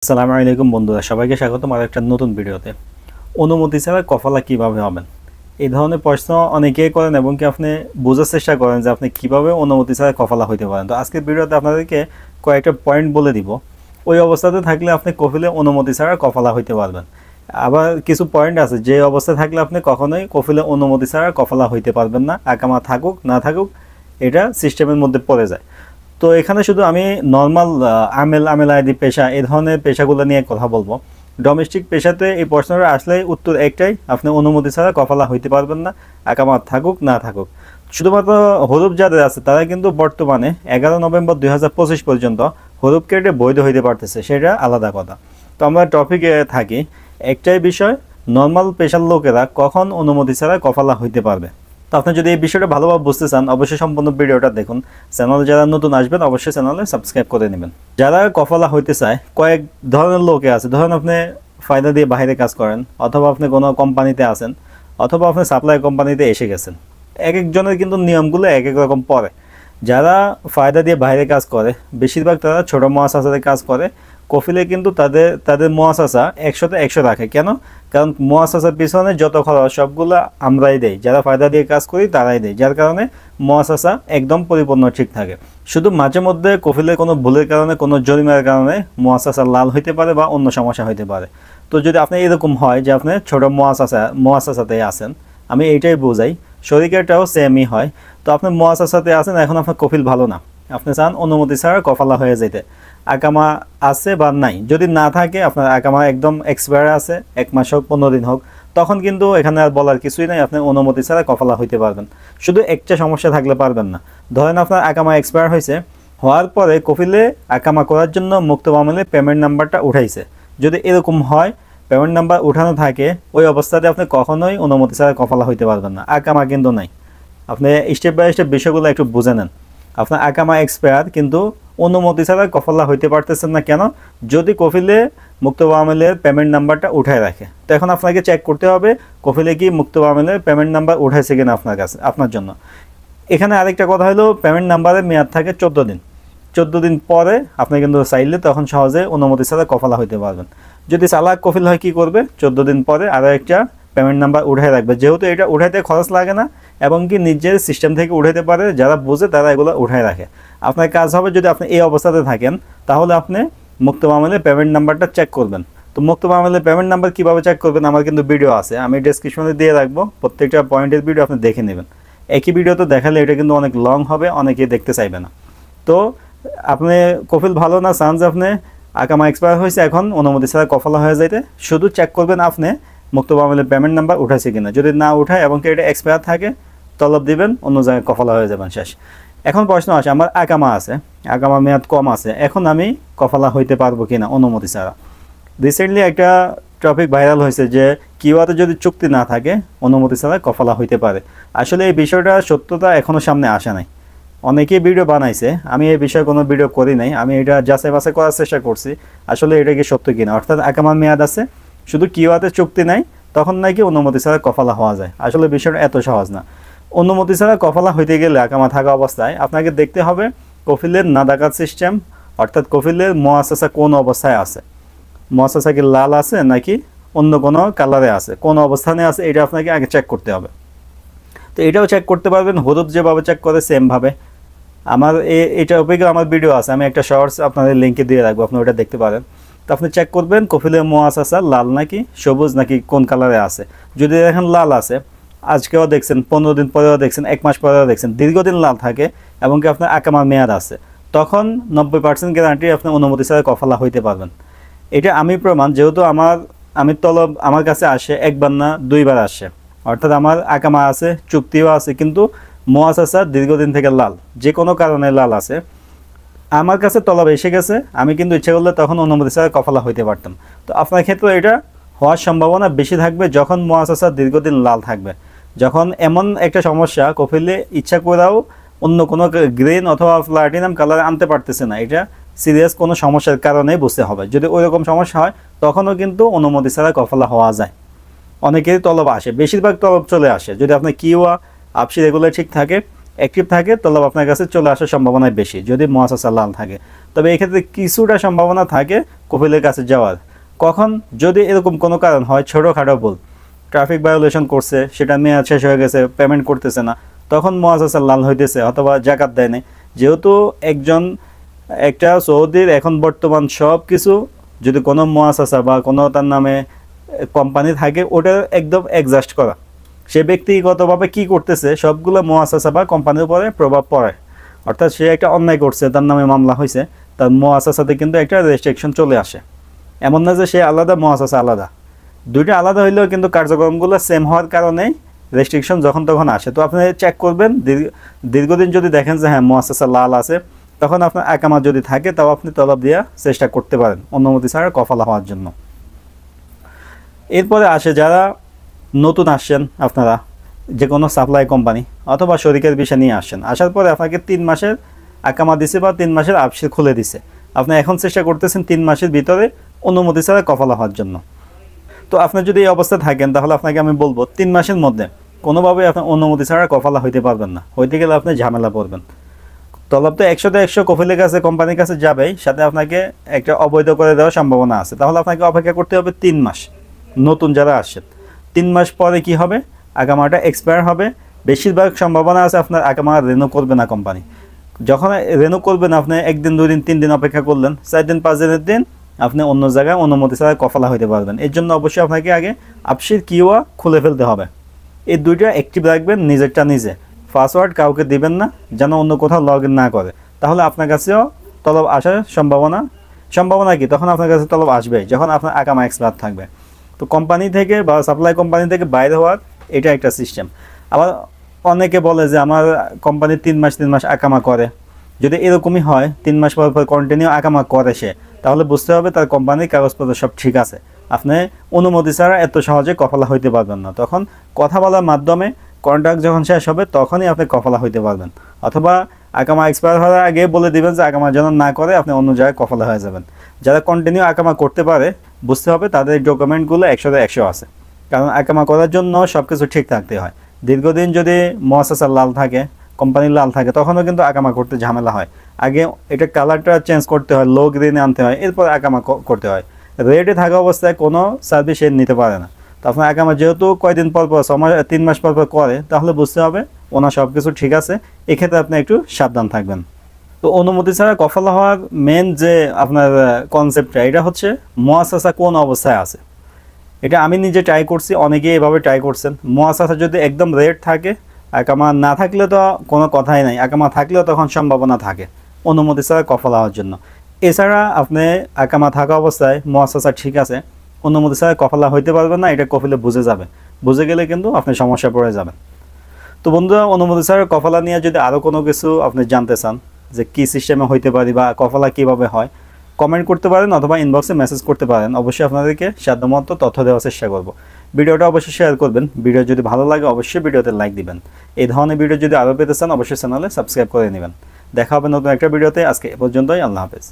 আসসালামু আলাইকুম বন্ধুরা, সবাইকে স্বাগতম আর একটা নতুন ভিডিওতে। অনুমতি ছাড়া কফালা কিভাবে হবেন, এই ধরনের প্রশ্ন অনেকেই করেন এবং কি আপনি বোঝার চেষ্টা করেন যে আপনি কিভাবে অনুমতি ছাড়া কফালা হইতে পারেন। তো আজকের ভিডিওতে আপনাদেরকে কয়েকটা পয়েন্ট বলে দিব, ওই অবস্থাতে থাকলে আপনি কফিলে অনুমতি ছাড়া কফালা হইতে পারবেন। আবার কিছু পয়েন্ট আছে যে অবস্থায় থাকলে আপনি কখনোই কফিলে অনুমতি ছাড়া কফালা হইতে পারবেন না, আকামা থাকুক না থাকুক এটা সিস্টেমের মধ্যে পড়ে যায়। তো এখানে শুধু আমি নর্মাল আমেল আইডি পেশা এই ধরনের পেশাগুলো নিয়ে কথা বলবো। ডোমেস্টিক পেশাতে এই প্রশ্নটা আসলে উত্তর একটাই, আপনি অনুমতি ছাড়া কফালা হইতে পারবেন না, আকামাত থাকুক না থাকুক। শুধুমাত্র হরুপ যাদের আছে তারা কিন্তু বর্তমানে 11 নভেম্বর 2025 পর্যন্ত হরুপ কেটে বৈধ হইতে পারতেছে, সেটা আলাদা কথা। তো আমরা টপিকে থাকি, একটাই বিষয়, নর্মাল পেশার লোকেরা কখন অনুমতি ছাড়া কফালা হইতে পারবে। তো আপনি যদি এই বিষয়টা ভালোভাবে বুঝতে চান অবশ্যই সম্পূর্ণ ভিডিওটা দেখুন। চ্যানেলে যারা নতুন আসবেন অবশ্যই চ্যানেলে সাবস্ক্রাইব করে নেবেন। যারা কফালা হইতে চায় কয়েক ধরনের লোকে আছে। ধরুন আপনি ফায়দা দিয়ে বাইরে কাজ করেন, অথবা আপনি কোনো কোম্পানিতে আছেন, অথবা আপনি সাপ্লাই কোম্পানিতে এসে গেছেন। এক একজনের কিন্তু নিয়মগুলো এক এক রকম পড়ে। যারা ফায়দা দিয়ে বাইরে কাজ করে বেশিরভাগ তারা ছোটো মুআসাসাতে কাজ করে। কফিলে কিন্তু তাদের মুআসাসা 100তে 100 রাখে। কেন? কারণ মুআসাসার পিছনে যত খরচ সবগুলো আমরাই দেই, যারা ফায়দা দিয়ে কাজ করি তারাই দেয়, যার কারণে মুআসাসা একদম পরিপূর্ণ ঠিক থাকে। শুধু মাঝে মধ্যে কফিলের কোনো ভুলের কারণে, কোনো জরিমানার কারণে মুআসাসা লাল হইতে পারে বা অন্য সমস্যা হইতে পারে। তো যদি আপনি এরকম হয় যে আপনি ছোটো মুআসাসাতে আছেন, আমি এইটাই বোঝাই, শরীরটাও সেমই হয়। তো আপনি মুআসাসাতে আছেন, এখন আপনার কফিল ভালো না, আপনি চান অনুমতি ছাড়া কফালা হয়ে যেতে, আকামা আছে বা নাই, যদি না থাকে আপনার আকামা একদম এক্সপায়ার আছে, 1 মাস হোক 15 দিন হোক, তখন কিন্তু এখানে আর বলার কিছুই নাই, আপনি অনুমতি ছাড়া কফালা হইতে পারবেন। শুধু একটা সমস্যা থাকলে পারবেন না। ধরেন আপনার আকামা এক্সপায়ার হয়েছে, হওয়ার পরে কফিলে আকামা করার জন্য মুক্ত মামলে পেমেন্ট নাম্বারটা উঠাইছে, যদি এরকম হয় পেমেন্ট নাম্বার উঠানো থাকে, ওই অবস্থাতে আপনি কখনোই অনুমতি ছাড়া কফালা হইতে পারবেন না, আকামা কিন্তু নাই। আপনি স্টেপ বাই স্টেপ বিষয়গুলো একটু বুঝে নেন। আপনার আকামা এক্সপায়ার কিন্তু অনুমতি ছাড়া কফালা হইতে পারতেছেন না। কেন? যদি কফিলে মুক্ত মামলের পেমেন্ট নাম্বারটা উঠায় রাখে। তো এখন আপনাকে চেক করতে হবে কফিলে কি মুক্ত মামলের পেমেন্ট নাম্বার উঠাইছে কিনা আপনার কাছে, আপনার জন্য। এখানে আরেকটা কথা হলো, পেমেন্ট নাম্বারের মেয়াদ থাকে 14 দিন। 14 দিন পরে আপনি কিন্তু চাইলে তখন সহজে অনুমতি ছাড়া কফালা হইতে পারবেন। যদি চালাক কফিল হয় কি করবে, 14 দিন পরে আরও একটা পেমেন্ট নাম্বার উঠাই রাখবে, যেহেতু এটা উঠাইতে খরচ লাগে না এবং কি নিজের সিস্টেম থেকে উঠাইতে পারে, যারা বোঝে তারা এগুলো উঠাই রাখে। আপনার কাজ হবে, যদি আপনি এই অবস্থাতে থাকেন তাহলে আপনি মুক্ত মামলের পেমেন্ট নাম্বারটা চেক করবেন। তো মুক্ত মামলের পেমেন্ট নাম্বার কীভাবে চেক করবেন আমার কিন্তু ভিডিও আছে, আমি ডেসক্রিপশনে দিয়ে রাখবো, প্রত্যেকটা পয়েন্টের ভিডিও আপনি দেখে নেবেন। একই ভিডিওতে দেখালে এটা কিন্তু অনেক লং হবে, অনেকেই দেখতে চাইবে না। তো আপনি কফিল ভালো না, চান যে আপনি আকামা এক্সপায়ার হয়েছে এখন অনুমতি ছাড়া কফালা হয়ে যাইতে, শুধু চেক করবেন আপনি মুক্ত মামলের পেমেন্ট নাম্বার উঠাইছে কিনা। যদি না উঠায় এবং কি এটা এক্সপায়ার থাকে, তলব দিবেন, অন্য জায়গায় কফালা হয়ে যাবেন, শেষ। এখন প্রশ্ন আসে, আমার আকামা আছে, আকামা মেয়াদ কম আছে, এখন আমি কফালা হইতে পারবো কিনা অনুমতি ছাড়া। রিসেন্টলি একটা টপিক ভাইরাল হয়েছে যে কিউআতে যদি চুক্তি না থাকে অনুমতি ছাড়া কফালা হইতে পারে। আসলে এই বিষয়টা সত্যতা এখনও সামনে আসে নাই। অনেকেই ভিডিও বানাইছে, আমি এই বিষয়ে কোনো ভিডিও করি নাই, আমি এটা যাচাই বাছাই করার চেষ্টা করছি আসলে এটা কি সত্য কিনা। অর্থাৎ আকামার মেয়াদ আছে, শুধু কিউআতে চুক্তি নাই, তখন নাকি অনুমতি ছাড়া কফালা হওয়া যায়। আসলে বিষয়টা এত সহজ না। অনুমতি ছাড়া কফালা হইতে গেলে আকামা থাকা অবস্থায় আপনাকে দেখতে হবে কফিলের নাদাকাত সিস্টেম, অর্থাৎ কফিলের মুআসাসা কোন অবস্থায় আছে, মুআসাসা কি লাল আছে নাকি অন্য কোনো কালারে আছে, কোন অবস্থানে আছে, এটা আপনাকে আগে চেক করতে হবে। তো এটাও চেক করতে পারবেন হরুপ যেভাবে চেক করে সেমভাবে। আমার এটা উপরে আমার ভিডিও আছে, আমি একটা শর্টস আপনাদের লিঙ্কে দিয়ে রাখবো, আপনি ওটা দেখতে পারেন। তো আপনি চেক করবেন কফিলের মুআসাসা লাল নাকি সবুজ নাকি কোন কালারে আছে। যদি দেখেন লাল আছে, আজকেও দেখছেন, 15 দিন পরেও দেখছেন, 1 মাস পরেও দেখছেন, দীর্ঘদিন লাল থাকে এবং কি আপনার আকামার মেয়াদ আছে, তখন 90% গ্যারান্টি আপনি অনুমতি ছাড়া কফালা হইতে পারবেন। এটা আমি প্রমাণ, যেহেতু আমি তলব আমার কাছে আসে 1 বার না 2 বার আসে, অর্থাৎ আমার আকামা আছে, চুক্তিও আছে, কিন্তু মুআসাসা দীর্ঘদিন থেকে লাল, যে কোনো কারণে লাল আছে, আমার কাছে তলব এসে গেছে, আমি কিন্তু ইচ্ছে করলে তখন অনুমতি ছাড়া কফালা হইতে পারতাম। তো আপনার ক্ষেত্রে এটা হওয়ার সম্ভাবনা বেশি থাকবে যখন মুআসাসা দীর্ঘদিন লাল থাকবে। যখন এমন একটা সমস্যা কফিলে ইচ্ছা করেও অন্য কোনো গ্রিন অথবা প্লাটিনাম কালার আনতে পারতেছে না, এটা সিরিয়াস কোনো সমস্যার কারণেই বুঝতে হবে। যদি ওই রকম সমস্যা হয় তখনও কিন্তু অনুমতি ছাড়া কফালা হওয়া যায়। অনেকেরই তলব আসে, বেশিরভাগ তলব চলে আসে যদি আপনার কিউআ আপসি এগুলো ঠিক থাকে, অ্যাক্টিভ থাকে, তলব আপনার কাছে চলে আসার সম্ভাবনা বেশি যদি মুআসাসা লাল থাকে। তবে এক্ষেত্রে কিছুটা সম্ভাবনা থাকে কফিলের কাছে যাওয়ার। কখন যদি এরকম কোনো কারণ হয়, ছোটোখাটো ভুল, ট্রাফিক ভায়োলেশন করছে, সেটা মেয়াদ শেষ হয়ে গেছে, পেমেন্ট করতেছে না, তখন মুআসাসা লাল হইতেছে অথবা জাকাত দেয় নাই। যেহেতু একটা সৌদির এখন বর্তমান সব কিছু যদি কোনো মুআসাসা বা কোনো তার নামে কোম্পানি থাকে, ওটা একদম অ্যাডজাস্ট করা। সে ব্যক্তিগতভাবে কি করতেছে সবগুলো মুআসাসা বা কোম্পানির উপরে প্রভাব পড়ে। অর্থাৎ সে একটা অন্যায় করছে, তার নামে মামলা হয়েছে, তার মুআসাসাতে কিন্তু একটা রেস্ট্রিকশন চলে আসে। এমন না যে সে আলাদা, মুআসাসা আলাদা, দুইটা আলাদা হইলেও কিন্তু কার্যক্রমগুলো সেম হওয়ার কারণে রেস্ট্রিকশন যখন তখন আসে। তো আপনি চেক করবেন, দীর্ঘদিন যদি দেখেন যে হ্যাঁ মুআসাসা লাল আছে, তখন আপনার আকামা যদি থাকে তাও আপনি তলব দেওয়া চেষ্টা করতে পারেন অনুমতি ছাড়া কফালা হওয়ার জন্য। এরপরে আসে যারা নতুন আসছেন, আপনারা যে কোনো সাপ্লাই কোম্পানি অথবা শরিকের বিষয় নিয়ে আসছেন, আসার পরে আপনাকে 3 মাসের আকামা দিছে বা 3 মাসের আবশির খুলে দিছে। আপনি এখন চেষ্টা করতেছেন 3 মাসের ভিতরে অনুমতি ছাড়া কফালা হওয়ার জন্য। তো আপনি যদি এই অবস্থায় থাকেন, তাহলে আপনাকে আমি বলবো 3 মাসের মধ্যে কোনোভাবে আপনি অনুমতি ছাড়া কফালা হইতে পারবেন না। হইতে গেলে আপনি ঝামেলা পড়বেন। তলব তো 100-100 কফিলের কাছে, কোম্পানির কাছে যাবেই, সাথে আপনাকে একটা অবৈধ করে দেওয়ার সম্ভাবনা আছে। তাহলে আপনাকে অপেক্ষা করতে হবে 3 মাস। নতুন যারা আসছেন, 3 মাস পরে কি হবে, আকামাটা এক্সপায়ার হবে। বেশিরভাগ সম্ভাবনা আছে আপনার আকামা রেনু করবে না কোম্পানি। যখন রেনু করবেন, আপনি 1 দিন 2 দিন 3 দিন অপেক্ষা করলেন, 4 দিন 5 দিনের দিন আপনি অন্য জায়গায় অনুমতি ছাড়া কফালা হইতে পারবেন। এর জন্য অবশ্যই আপনাকে আগে আবশির কিওয়া খুলে ফেলতে হবে। এই দুইটা অ্যাক্টিভ রাখবেন, নিজেরটা নিজে। পাসওয়ার্ড কাউকে দিবেন না, যেন অন্য কোথাও লগ ইন না করে। তাহলে আপনার কাছেও তলব আসার সম্ভাবনা কি, তখন আপনার কাছে তলব আসবে যখন আপনার আকামা এক্সপায়ার থাকবে। তো কোম্পানি থেকে বা সাপ্লাই কোম্পানি থেকে বাইরে হওয়ার এটা একটা সিস্টেম। আবার অনেকে বলে যে আমার কোম্পানি 3 মাস আকামা করে। যদি এরকমই হয়, 3 মাস পর কন্টিনিউ আকামা করে সে, তাহলে বুঝতে হবে তার কোম্পানির কাগজপত্র সব ঠিক আছে। আপনি অনুমতি ছাড়া এত সহজে কফালা হইতে পারবেন না। তখন কথা বলার মাধ্যমে কন্ট্রাক্ট যখন শেষ হবে, তখনই আপনি কফালা হইতে পারবেন। অথবা আকামা এক্সপায়ার হওয়ার আগে বলে দিবেন যে আকামা যেন না করে, আপনি অন্য জায়গায় কফালা হয়ে যাবেন। যারা কন্টিনিউ আকামা করতে পারে, বুঝতে হবে তাদের ডকুমেন্টগুলো 100-100 আছে। কারণ আকামা করার জন্য সব কিছু ঠিক থাকতে হয়। দীর্ঘদিন যদি মুআসাসা লাল থাকে, কোম্পানির লাল থাকে, তখনও কিন্তু আকামা করতে ঝামেলা হয়। আগে এটা কালারটা চেঞ্জ করতে হয়, লো গ্রিনে আনতে হয়, এরপর আকামা করতে হয়। রেডে থাকা অবস্থায় কোনো সার্ভিস এর নিতে পারে না। তো আপনার আকামা যেহেতু কয়দিন পর 3 মাস পর করে, তাহলে বুঝতে হবে ওনার সব কিছু ঠিক আছে। এক্ষেত্রে আপনি একটু সাবধান থাকবেন। তো অনুমতি ছাড়া কফালা হওয়ার মেন যে আপনার কনসেপ্টটা, এটা হচ্ছে মুআসাসা কোন অবস্থায় আছে। এটা আমি নিজে ট্রাই করছি, অনেকেই এভাবে ট্রাই করছেন। মুআসাসা যদি একদম রেড থাকে, আকামা না থাকলে তো কোনো কথাই নাই। আকামা থাকলেও তখন সম্ভাবনা থাকে অনুমতি ছাড়া কফালা হওয়ার জন্য। এছাড়া আপনি আকামা থাকা অবস্থায় মুআসাসা ঠিক আছে, অনুমতি ছাড়া কফালা হইতে পারবেন না, এটা কফিলে বুঝে যাবে। বুঝে গেলে কিন্তু আপনি সমস্যা পড়ে যাবেন। তো বন্ধুরা, অনুমতি ছাড়া কফালা নিয়ে যদি আরও কোনো কিছু আপনি জানতে চান, যে কী সিস্টেমে হইতে পারি বা কফালা কীভাবে হয়, কমেন্ট করতে পারেন অথবা ইনবক্সে মেসেজ করতে পারেন। অবশ্যই আপনাদেরকে সাধ্যমতো তথ্য দেওয়ার চেষ্টা করব। ভিডিওটা অবশ্যই শেয়ার করবেন। ভিডিও যদি ভালো লাগে অবশ্যই ভিডিওতে লাইক দিবেন। এই ধরনের ভিডিও যদি আরও পেতে চান, অবশ্যই চ্যানেলে সাবস্ক্রাইব করে নেবেন। দেখা হবে নতুন একটা ভিডিওতে। আজকে এ পর্যন্তই। আল্লাহ হাফেজ।